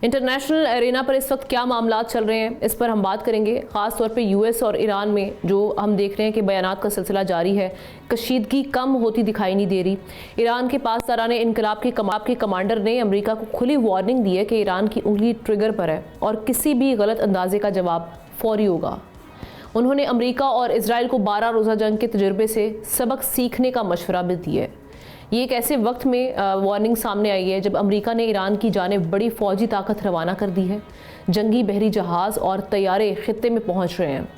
International arena पर इस वक्त क्या मामलात चल रहे हैं, इस पर हम बात करेंगे। ख़ास तौर पे यूएस और ईरान में जो हम देख रहे हैं कि बयानात का सिलसिला जारी है, कशीदगी कम होती दिखाई नहीं दे रही। ईरान के पासदारान इनकलाब के कमांडर ने अमेरिका को खुली वार्निंग दी है कि ईरान की उंगली ट्रिगर पर है और किसी भी गलत अंदाजे का जवाब फौरी होगा। उन्होंने अमेरिका और इसराइल को 12 रोज़ा जंग के तजुर्बे से सबक सीखने का मशवरा भी दिया है। ये एक ऐसे वक्त में वार्निंग सामने आई है जब अमेरिका ने ईरान की जानिब बड़ी फौजी ताकत रवाना कर दी है। जंगी बहरी जहाज़ और तैयारे खित्ते में पहुंच रहे हैं,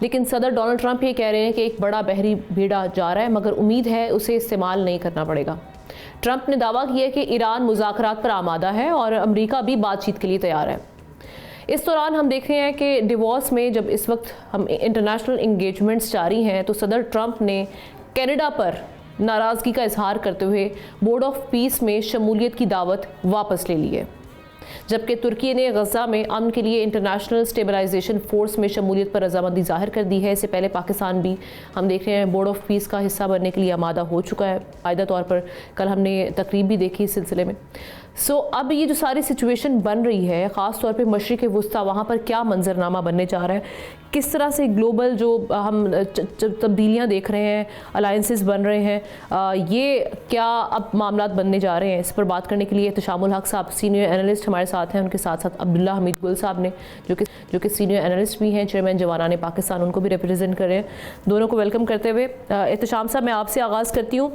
लेकिन सदर डोनाल्ड ट्रंप ये कह रहे हैं कि एक बड़ा बहरी बेड़ा जा रहा है, मगर उम्मीद है उसे इस्तेमाल नहीं करना पड़ेगा। ट्रंप ने दावा किया कि ईरान मुज़ाकरात पर आमादा है और अमेरिका भी बातचीत के लिए तैयार है। इस दौरान हम देख रहे हैं कि डिवोर्स में जब इस वक्त हम इंटरनेशनल इंगेजमेंट्स जारी हैं, तो सदर ट्रंप ने कनाडा पर नाराज़गी का इजहार करते हुए बोर्ड ऑफ पीस में शमूलियत की दावत वापस ले ली है, जबकि तुर्की ने गज़ा में अमन के लिए इंटरनेशनल स्टेबलाइजेशन फोर्स में शमूलियत पर रजामंदी जाहिर कर दी है। इससे पहले पाकिस्तान भी हम देख रहे हैं बोर्ड ऑफ पीस का हिस्सा बनने के लिए आमादा हो चुका है। कायदा तौर पर कल हमने तकरीब भी देखी इस सिलसिले में। अब ये जो सारी सिचुएशन बन रही है, ख़ास तौर पे मशरिक़ वुस्ता, वहाँ पर क्या मंजरनामा बनने जा रहा है, किस तरह से ग्लोबल जो हम तब्दीलियाँ देख रहे हैं, अलायंसेस बन रहे हैं, ये क्या अब मामलात बनने जा रहे हैं, इस पर बात करने के लिए एहतशामुल हक साहब सीनियर एनालिस्ट हमारे साथ हैं। उनके साथ साथ अब्दुल्ला हमीद गुल साहब ने जो कि सीनियर एनालिस्ट भी हैं, चेयरमैन जवानाने पाकिस्तान, उनको भी रिप्रेजेंट कर रहे हैं। दोनों को वेलकम करते हुए एहतशाम साहब, मैं आपसे आगाज़ करती हूँ।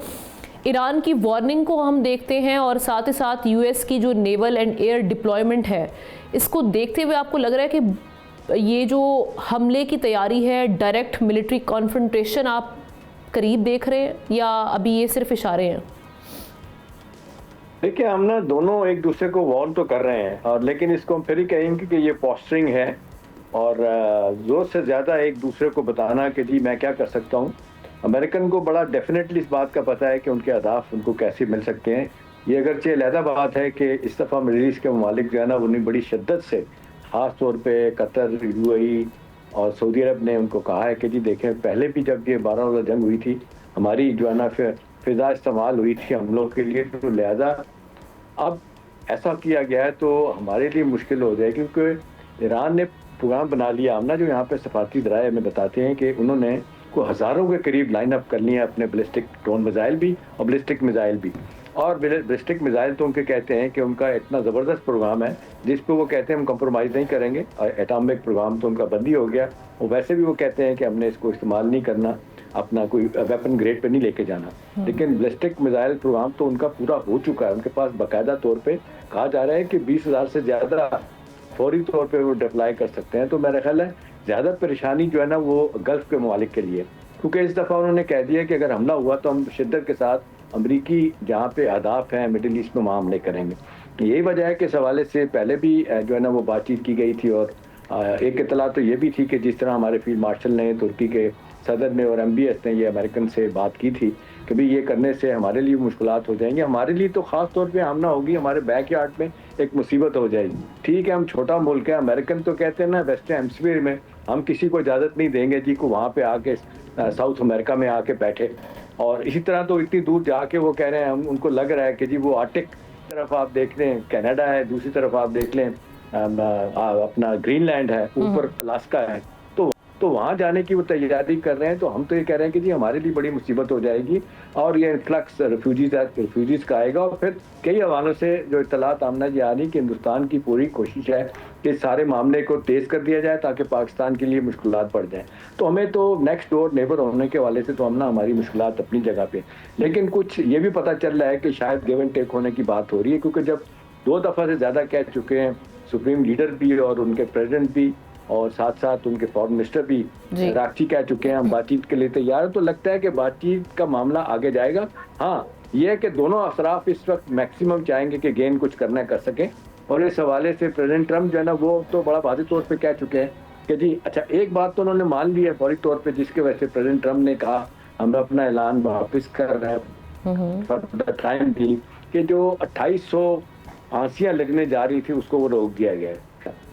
ईरान की वार्निंग को हम देखते हैं और साथ ही साथ यूएस की जो नेवल एंड एयर डिप्लॉयमेंट है, इसको देखते हुए आपको लग रहा है कि ये जो हमले की तैयारी है, डायरेक्ट मिलिट्री कॉन्फ्रंटेशन आप करीब देख रहे हैं या अभी ये सिर्फ इशारे हैं? देखिए, हम ना दोनों एक दूसरे को वार्न तो कर रहे हैं, और लेकिन इसको हम फिर ही कहेंगे कि ये पोस्टरिंग है और ज़ोर से ज़्यादा एक दूसरे को बताना कि जी मैं क्या कर सकता हूँ। अमेरिकन को बड़ा डेफिनेटली इस बात का पता है कि उनके अहदाफ उनको कैसे मिल सकते हैं। ये अगरचे अलहदा बात है कि इस दफ़ा मिडल ईस्ट के ममालिक जो है ना, उन्हें बड़ी शिद्दत से, ख़ास तौर पे कतर, यूएई और सऊदी अरब ने उनको कहा है कि जी देखें, पहले भी जब ये 12 रोज़ा जंग हुई थी, हमारी जो है ना फ़िज़ा इस्तेमाल हुई थी हमलों के लिए, तो लिहाजा अब ऐसा किया गया है तो हमारे लिए मुश्किल हो जाएगी, क्योंकि ईरान ने प्रोग्राम बना लिया। हम ना जो यहाँ पे सफारती दराए हमें बताते हैं कि उन्होंने को हज़ारों के करीब लाइन अप कर लिए अपने बैलिस्टिक ड्रोन मिसाइल भी और बैलिस्टिक मिसाइल भी। और बैलिस्टिक मिसाइल तो उनके कहते हैं कि उनका इतना ज़बरदस्त प्रोग्राम है जिस पे वो कहते हैं हम कंप्रोमाइज़ नहीं करेंगे। और एटॉमिक प्रोग्राम तो उनका बंद ही हो गया, और वैसे भी वो कहते हैं कि हमने इसको इस्तेमाल नहीं करना, अपना कोई वेपन ग्रेड पे नहीं लेके जाना। लेकिन बैलिस्टिक मिसाइल प्रोग्राम तो उनका पूरा हो चुका है। उनके पास बाकायदा तौर पर कहा जा रहा है कि 20,000 से ज़्यादा फौरी तौर पर वो डिप्लॉय कर सकते हैं। तो मेरा ख्याल है ज़्यादा परेशानी जो है ना वो गल्फ़ के ममालिक के लिए, क्योंकि इस दफ़ा उन्होंने कह दिया कि अगर हमला हुआ तो हम शिद्दत के साथ अमरीकी जहाँ पे अहदाफ हैं मिडिल ईस्ट में, वहाँ हमले करेंगे। यही वजह है कि इस हवाले से पहले भी जो है ना वो बातचीत की गई थी, और एक इतला तो ये भी थी कि जिस तरह हमारे फील्ड मार्शल ने, तुर्की के सदर ने और MBS ने ये अमेरिकन से बात की थी कि भाई ये करने से हमारे लिए मुश्किलात हो जाएंगी, हमारे लिए तो ख़ास तौर पे हमला होगी, हमारे बैक यार्ड में एक मुसीबत हो जाएगी। ठीक है, हम छोटा मुल्क है, अमेरिकन तो कहते हैं ना वेस्टर्न हेमिस्फीयर में हम किसी को इजाज़त नहीं देंगे जी को वहाँ पे आके साउथ अमेरिका में आके बैठे। और इसी तरह तो इतनी दूर जाके वो कह रहे हैं, हम उनको लग रहा है कि जी वो आर्टिक तरफ आप देख लें कनाडा है, दूसरी तरफ आप देख लें अपना ग्रीनलैंड है, ऊपर अलास्का है, तो वहाँ जाने की वो तैयारी कर रहे हैं। तो हम तो ये कह रहे हैं कि जी हमारे लिए बड़ी मुसीबत हो जाएगी, और ये इन्फ्लक्स रिफ्यूजीज़ का आएगा। और फिर कई हवालों से जो इत्तलात आमना जी आ रही कि हिंदुस्तान की पूरी कोशिश है कि सारे मामले को तेज़ कर दिया जाए ताकि पाकिस्तान के लिए मुश्किलात बढ़ जाएँ। तो हमें तो नेक्स्ट डोर नेबर होने के वाले से तो हम ना हमारी मुश्किलात अपनी जगह पे, लेकिन कुछ ये भी पता चल रहा है कि शायद गिव एंड टेक होने की बात हो रही है, क्योंकि जब 2 दफ़ा से ज़्यादा कह चुके हैं सुप्रीम लीडर भी और उनके प्रेसिडेंट भी, और साथ साथ उनके फॉरेन मिनिस्टर भी रांची कह चुके हैं हम बातचीत के लिए तैयार, तो लगता है कि बातचीत का मामला आगे जाएगा। हाँ, ये है कि दोनों अफराफ इस वक्त मैक्सिमम चाहेंगे कि गेन कुछ करना कर सकें, और इस हवाले से प्रेसिडेंट ट्रंप जो है ना वो तो बड़ा वाज़ेह तौर पे कह चुके हैं कि जी अच्छा, एक बात तो उन्होंने मान ली है फौरी तौर पे, जिसके वजह से प्रेसिडेंट ट्रंप ने कहा हम अपना ऐलान वापस कर रहे हैं फॉर द टाइम भी, कि जो 2800 फांसियां लगने जा रही थी उसको वो रोक दिया गया है।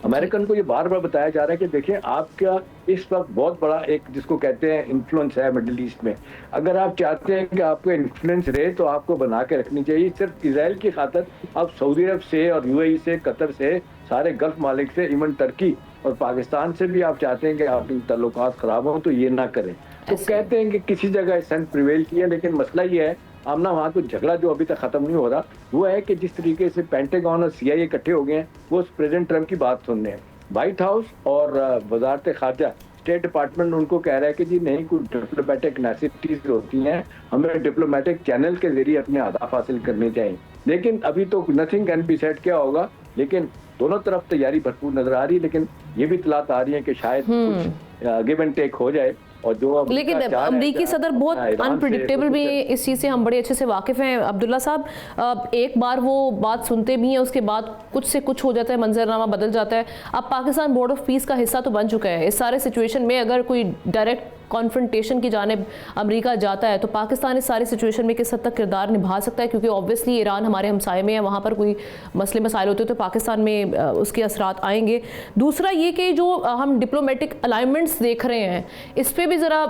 अमेरिकन को ये बार बार बताया जा रहा है कि देखिए आपका इस वक्त बहुत बड़ा एक जिसको कहते हैं इन्फ्लुएंस है मिडिल ईस्ट में। अगर आप चाहते हैं कि आपको इन्फ्लुएंस रहे तो आपको बना के रखनी चाहिए। सिर्फ इजराइल की खातर आप सऊदी अरब से और यूएई से, कतर से, सारे गल्फ मालिक से, इवन टर्की और पाकिस्तान से भी आप चाहते हैं कि आपके ताल्लुकात खराब हों तो ये ना करें। तो कहते हैं कि किसी जगह सेंस प्रिवेल किया, लेकिन मसला ये है आमना वहाँ तो झगड़ा जो अभी तक खत्म नहीं हो रहा वो है कि जिस तरीके से पेंटागन और सीआईए इकट्ठे हो गए हैं वो प्रेसिडेंट ट्रम्प की बात सुन रहे हैं। व्हाइट हाउस और वजारत खारजा स्टेट डिपार्टमेंट उनको कह रहा है कि जी नहीं, कोई डिप्लोमेटिक नेसेसिटीज होती हैं, हमें डिप्लोमेटिक चैनल के जरिए अपने अहदाफ हासिल करने चाहिए। लेकिन अभी तो नथिंग कैन बी सेड क्या होगा, लेकिन दोनों तरफ तैयारी भरपूर नजर आ रही है। लेकिन ये भी इतलात आ रही है कि शायद कुछ गिव एंड टेक हो जाए। और जो लेकिन अमरीकी सदर बहुत अनप्रिडिक्टेबल भी है, इस चीज़ से हम बड़े अच्छे से वाकिफ़ हैं। अब्दुल्ला साहब, एक बार वो बात सुनते भी हैं, उसके बाद कुछ से कुछ हो जाता है, मंजरनामा बदल जाता है। अब पाकिस्तान बोर्ड ऑफ पीस का हिस्सा तो बन चुका है। इस सारे सिचुएशन में अगर कोई डायरेक्ट कॉन्फ्रंटेशन की जानिब अमेरिका जाता है तो पाकिस्तान इस सारी सिचुएशन में किस हद तक किरदार निभा सकता है? क्योंकि ऑब्वियसली ईरान हमारे हमसाये में है, वहाँ पर कोई मसले मसाइल होते हैं तो पाकिस्तान में उसके असरात आएंगे। दूसरा ये कि जो हम डिप्लोमेटिक अलाइनमेंट्स देख रहे हैं इस पर भी ज़रा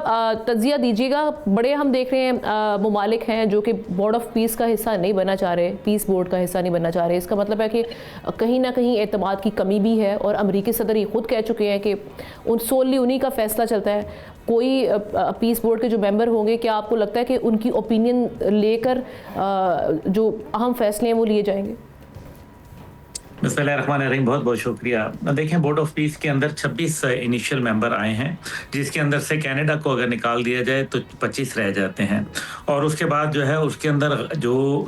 तज्जिया दीजिएगा। बड़े हम देख रहे हैं ममालिक हैं जो कि बोर्ड ऑफ पीस का हिस्सा नहीं बनना चाह रहे, पीस बोर्ड का हिस्सा नहीं बनना चाह रहे। इसका मतलब है कि कहीं ना कहीं एतमाद की कमी भी है और अमरीकी सदर ये खुद कह चुके हैं कि सोली उन्हीं का फैसला चलता है। कोई पीस बोर्ड के जो मेंबर होंगे, क्या आपको लगता है कि उनकी ओपिनियन लेकर जो अहम फैसले हैं वो लिए जाएंगे? बिस्मिल्लाहिर्रहमानिर्रहीम, बहुत बहुत शुक्रिया। देखें, बोर्ड ऑफ पीस के अंदर 26 इनिशियल मेंबर आए हैं, जिसके अंदर से कनाडा को अगर निकाल दिया जाए तो 25 रह जाते हैं। और उसके बाद जो है उसके अंदर जो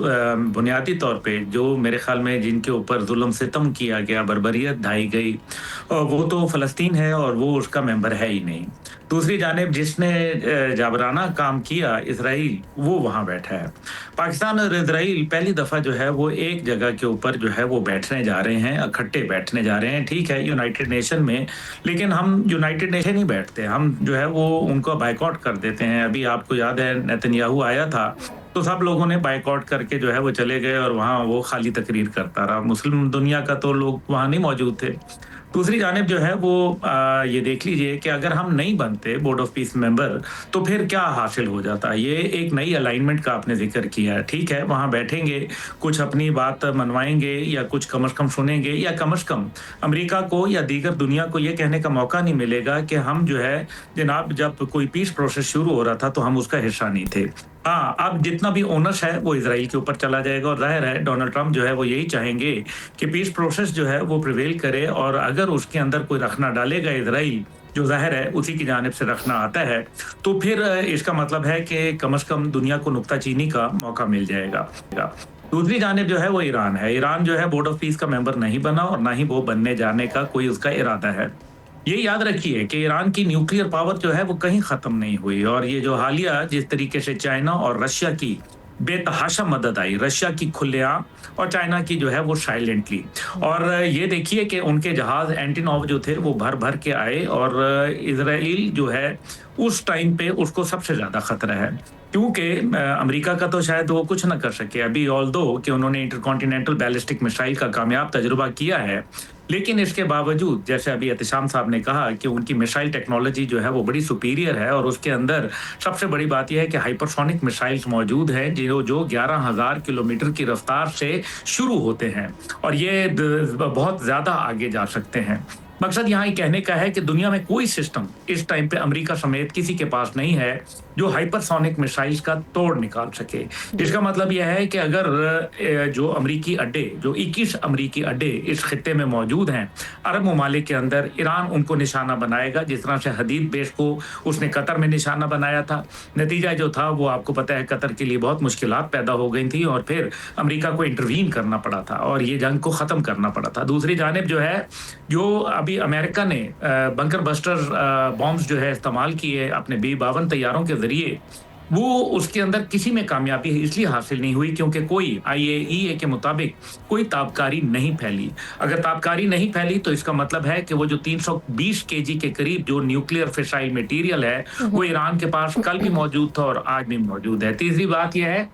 बुनियादी तौर पे जो मेरे ख्याल में जिनके ऊपर जुल्म सितम किया गया, बर्बरियत ढाई गई, और वो तो फ़लस्तीन है और वो उसका मेंबर है ही नहीं। दूसरी जानिब जिसने जाबराना काम किया, इसराइल, वो वहाँ बैठा है। पाकिस्तान और इसराइल पहली दफ़ा जो है वो एक जगह के ऊपर जो है वो बैठने जा रहे हैं, इकट्ठे बैठने जा रहे हैं। ठीक है, यूनाइटेड नेशन में, लेकिन हम यूनाइटेड नेशन नहीं बैठते, हम जो है वो उनको बायकॉट कर देते हैं। अभी आपको याद है नेतन्याहू आया था तो सब लोगों ने बायकॉट करके जो है वो चले गए और वहाँ वो खाली तकरीर करता रहा। मुस्लिम दुनिया का तो लोग वहाँ नहीं मौजूद थे। दूसरी जानिब जो है वो ये देख लीजिए कि अगर हम नहीं बनते बोर्ड ऑफ पीस मेंबर तो फिर क्या हासिल हो जाता। ये एक नई अलाइनमेंट का आपने जिक्र किया है, ठीक है, वहाँ बैठेंगे, कुछ अपनी बात मनवाएंगे या कुछ कम से कम सुनेंगे, या कम से कम अमेरिका को या दीगर दुनिया को ये कहने का मौका नहीं मिलेगा कि हम जो है जनाब जब कोई पीस प्रोसेस शुरू हो रहा था तो हम उसका हिस्सा नहीं थे। हाँ, अब जितना भी ओनर्स है वो इजराइल के ऊपर चला जाएगा और जाहिर है डोनाल्ड ट्रंप जो है वो यही चाहेंगे कि पीस प्रोसेस जो है वो प्रिवेल करे, और अगर उसके अंदर कोई रखना डालेगा इजराइल, जो जाहिर है उसी की जानिब से रखना आता है, तो फिर इसका मतलब है कि कम से कम दुनिया को नुक्ताचीनी का मौका मिल जाएगा। दूसरी जानिब जो है वो ईरान है। ईरान जो है बोर्ड ऑफ पीस का मेंबर नहीं बना और ना ही वो बनने जाने का कोई उसका इरादा है। ये याद रखिए कि ईरान की न्यूक्लियर पावर जो है वो कहीं खत्म नहीं हुई, और ये जो हालिया जिस तरीके से चाइना और रशिया की बेतहाशा मदद आई, रशिया की खुलेआम और चाइना की जो है वो साइलेंटली, और ये देखिए कि उनके जहाज एंटीनॉव जो थे वो भर भर के आए, और इजराइल जो है उस टाइम पे उसको सबसे ज्यादा खतरा है, क्योंकि अमेरिका का तो शायद वो कुछ ना कर सके अभी, ऑल्दो कि उन्होंने इंटरकॉन्टिनेंटल बैलिस्टिक मिसाइल का कामयाब तजुर्बा किया है, लेकिन इसके बावजूद जैसे अभी एहतिशाम साहब ने कहा कि उनकी मिसाइल टेक्नोलॉजी जो है वो बड़ी सुपीरियर है, और उसके अंदर सबसे बड़ी बात यह है कि हाइपरसोनिक मिसाइल्स मौजूद हैं जो 11,000 किलोमीटर की रफ्तार से शुरू होते हैं, और ये बहुत ज्यादा आगे जा सकते हैं। मकसद यहाँ ये कहने का है कि दुनिया में कोई सिस्टम इस टाइम पे अमेरिका समेत किसी के पास नहीं है जो हाइपरसोनिक मिसाइल्स का तोड़ निकाल सके। इसका मतलब यह है कि अगर जो अमेरिकी अड्डे, जो 21 अमेरिकी अड्डे इस खित्ते में मौजूद हैं अरब ममालिक के अंदर, ईरान उनको निशाना बनाएगा, जिस तरह से हदीद बेस को उसने कतर में निशाना बनाया था। नतीजा जो था वो आपको पता है, कतर के लिए बहुत मुश्किलात पैदा हो गई थी और फिर अमेरिका को इंटरवीन करना पड़ा था और ये जंग को ख़त्म करना पड़ा था। दूसरी जानिब जो है, जो अभी अमेरिका ने बंकर बस्टर बॉम्ब्स जो है इस्तेमाल किए अपने B-52 तैयारों के जरिए, वो उसके अंदर किसी में कामयाबी इसलिए हासिल नहीं हुई क्योंकि कोई IAEA के मुताबिक कोई ताबकारी नहीं फैली। अगर ताबकारी नहीं फैली तो इसका मतलब है कि वो जो 320 kg के करीब जो न्यूक्लियर फिसाइल मटेरियल है वो ईरान के पास कल भी मौजूद था और आज भी मौजूद है। तीसरी बात यह है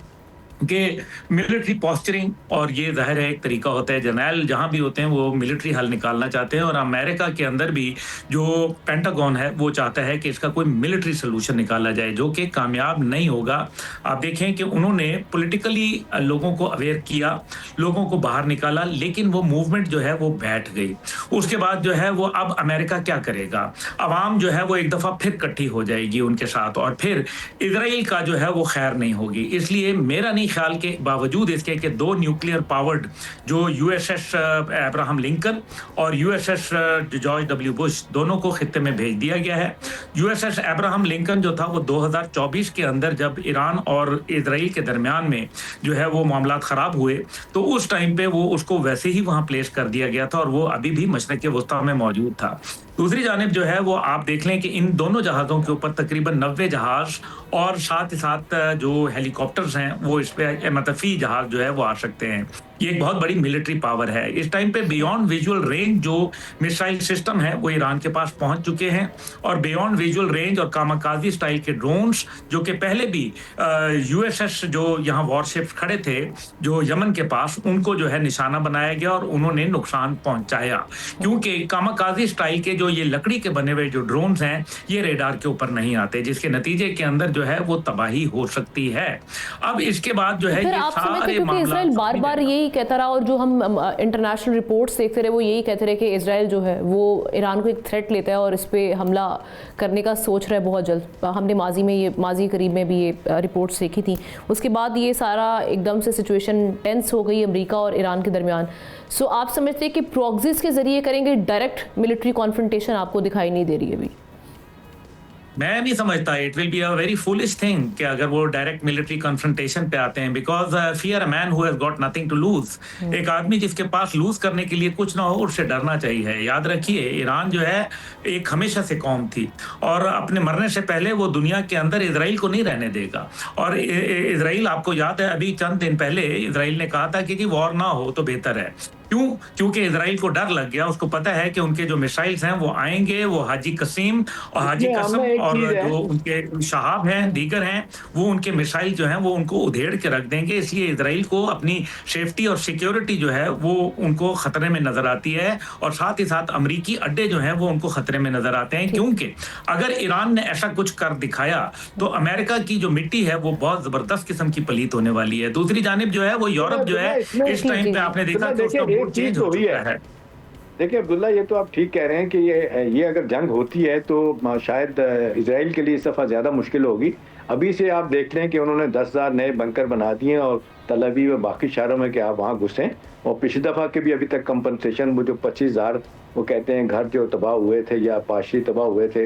कि मिलिट्री पॉस्चरिंग, और ये जाहिर है एक तरीका होता है, जर्नैल जहां भी होते हैं वो मिलिट्री हल निकालना चाहते हैं, और अमेरिका के अंदर भी जो पेंटागन है वो चाहता है कि इसका कोई मिलिट्री सोल्यूशन निकाला जाए, जो कि कामयाब नहीं होगा। आप देखें कि उन्होंने पॉलिटिकली लोगों को अवेयर किया, लोगों को बाहर निकाला, लेकिन वो मूवमेंट जो है वो बैठ गई। उसके बाद जो है वो अब अमेरिका क्या करेगा, अवाम जो है वो एक दफा फिर इकट्ठी हो जाएगी उनके साथ, और फिर इजराइल का जो है वो खैर नहीं होगी। इसलिए मेरा नहीं ख्याल के बावजूद इसके कि दो न्यूक्लियर पावर्ड जो यूएसएस अब्राहम लिंकन और यूएसएस जॉर्ज डब्ल्यू बुश दोनों को खित्ते में भेज दिया गया है। यूएसएस अब्राहम लिंकन जो था वो 2024 के अंदर जब ईरान और इजराइल के दरमियान में जो है वो मामला खराब हुए तो उस टाइम पे वो उसको वैसे ही वहां प्लेस कर दिया गया था और वो अभी भी मशरक़ वस्ता में मौजूद था। दूसरी जानिब जो है वो आप देख लें कि इन दोनों जहाज़ों के ऊपर तकरीबन 90 जहाज और साथ ही साथ जो हेलीकॉप्टर्स हैं वो इस पे मतलब फी जहाज जो है वो आ सकते हैं। ये एक बहुत बड़ी मिलिट्री पावर है। इस टाइम पे बियॉन्ड विजुअल रेंज जो मिसाइल सिस्टम है वो ईरान के पास पहुंच चुके हैं, और बियॉन्ड विजुअल रेंज और कामाकाजी स्टाइल के ड्रोन्स जो कि पहले भी यूएसएस जो यहाँ वॉरशिप्स खड़े थे जो यमन के पास, उनको जो है निशाना बनाया गया और उन्होंने नुकसान पहुंचाया, क्योंकि कामाकाजी स्टाइल के जो ये लकड़ी के बने हुए जो ड्रोन्स हैं ये रेडार के ऊपर नहीं आते, जिसके नतीजे के अंदर जो है वो तबाही हो सकती है। अब इसके बाद जो है फिर ये आप समझते सारे क्योंकि इसराइल बार बार यही कहता रहा, और जो हम इंटरनेशनल रिपोर्ट्स देखते रहे वो यही कहते रहे कि इसराइल जो है वो ईरान को एक थ्रेट लेता है और इस पे हमला करने का सोच रहा है बहुत जल्द। हमने माजी करीब में भी ये रिपोर्ट्स देखी थी। उसके बाद ये सारा एकदम से सिचुएशन टेंस हो गई अमेरिका और ईरान के दरमियान। सो आप समझते हैं कि प्रॉक्सीज के जरिए करेंगे, डायरेक्ट मिलिट्री कॉन्फ्रंटेशन आपको दिखाई नहीं दे रही है अभी? मैं नहीं समझता, it will be a very foolish thing कि अगर वो डायरेक्ट मिलिट्री कन्फ्रंटेशन पे आते हैं, because fear a man who has got nothing to lose. एक आदमी जिसके पास लूज करने के लिए कुछ ना हो उससे डरना चाहिए। याद रखिए ईरान जो है एक हमेशा से कौम थी और अपने मरने से पहले वो दुनिया के अंदर इजराइल को नहीं रहने देगा। और इजराइल, आपको याद है अभी चंद दिन पहले इजराइल ने कहा था कि जी वॉर ना हो तो बेहतर है। क्यों? क्योंकि इजराइल को डर लग गया, उसको पता है कि उनके जो मिसाइल्स हैं वो आएंगे, वो हाजी कसीम और जो उनके शहाब हैं दीगर हैं वो उनके मिसाइल जो हैं वो उनको उधेड़ के रख देंगे। इसलिए इजराइल को अपनी सेफ्टी और सिक्योरिटी जो है वो उनको खतरे में नजर आती है, और साथ ही साथ अमरीकी अड्डे जो हैं वो उनको खतरे में नजर आते हैं, क्योंकि अगर ईरान ने ऐसा कुछ कर दिखाया तो अमेरिका की जो मिट्टी है वो बहुत जबरदस्त किस्म की पलीत होने वाली है। दूसरी जानिब जो है वो यूरोप जो है इस टाइम पे आपने देखा कि उसका मूड चेंज हो चुका है। देखिए अब्दुल्ला, ये तो आप ठीक कह रहे हैं कि ये अगर जंग होती है तो शायद इजराइल के लिए इस दफ़ा ज़्यादा मुश्किल होगी। अभी से आप देख लें कि उन्होंने 10,000 नए बंकर बना दिए और तल अवीव व बाकी शहरों में कि आप वहाँ घुसें, और पिछली दफ़ा के भी अभी तक कंपनसेशन वो जो 25,000 वो कहते हैं घर जो तबाह हुए थे या पाशी तबाह हुए थे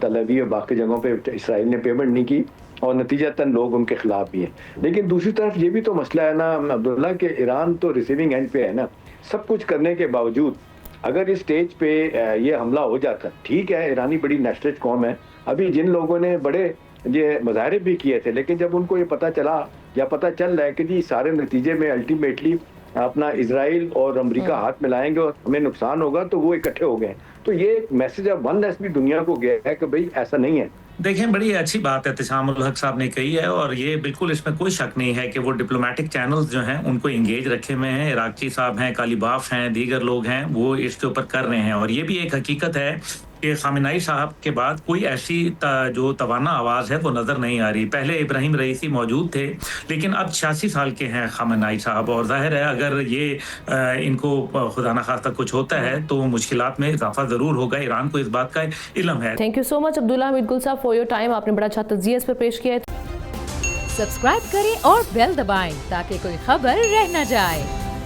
तल अवीव व बाकी जगहों पर इसराइल ने पेमेंट नहीं की, और नतीजतन लोग उनके खिलाफ भी हैं। लेकिन दूसरी तरफ ये भी तो मसला है ना अब्दुल्ला कि ईरान तो रिसीविंग एंड पे है ना। सब कुछ करने के बावजूद अगर इस स्टेज पे ये हमला हो जाता, ठीक है ईरानी बड़ी नेशनलिस्ट कौम है, अभी जिन लोगों ने बड़े ये मुजाहरे भी किए थे, लेकिन जब उनको ये पता चला या पता चल रहा है कि जी सारे नतीजे में अल्टीमेटली अपना इजराइल और अमेरिका हाथ मिलाएंगे और हमें नुकसान होगा, तो वो इकट्ठे हो गए। तो ये मैसेज अब वननेस भी दुनिया को गया है कि भाई ऐसा नहीं है। देखें, बड़ी अच्छी बात है इत्तेसामुल हक साहब ने कही है, और ये बिल्कुल इसमें कोई शक नहीं है कि वो डिप्लोमेटिक चैनल्स जो हैं उनको एंगेज रखे हुए हैं। इराक़ची साहब हैं, कालीबाफ हैं, दीगर लोग हैं, वो इसके ऊपर कर रहे हैं। और ये भी एक हकीकत है कि खामेनी साहब के बाद कोई ऐसी जो तवाना आवाज़ है वो नज़र नहीं आ रही। पहले इब्राहिम रईसी मौजूद थे, लेकिन अब 86 साल के हैं खामेनी साहब, और जाहिर है अगर ये इनको खुदा न खास्ता कुछ होता है तो मुश्किलात में इजाफा ज़रूर होगा। ईरान को इस बात का इल्म है। Thank you so much Abdullah Hamid गुल साहब फॉर योर टाइम। आपने बड़ा अच्छा तज्जिया इस पर पेश किया है। सब्सक्राइब करें और बेल दबाएं ताकि कोई खबर रह न जाए।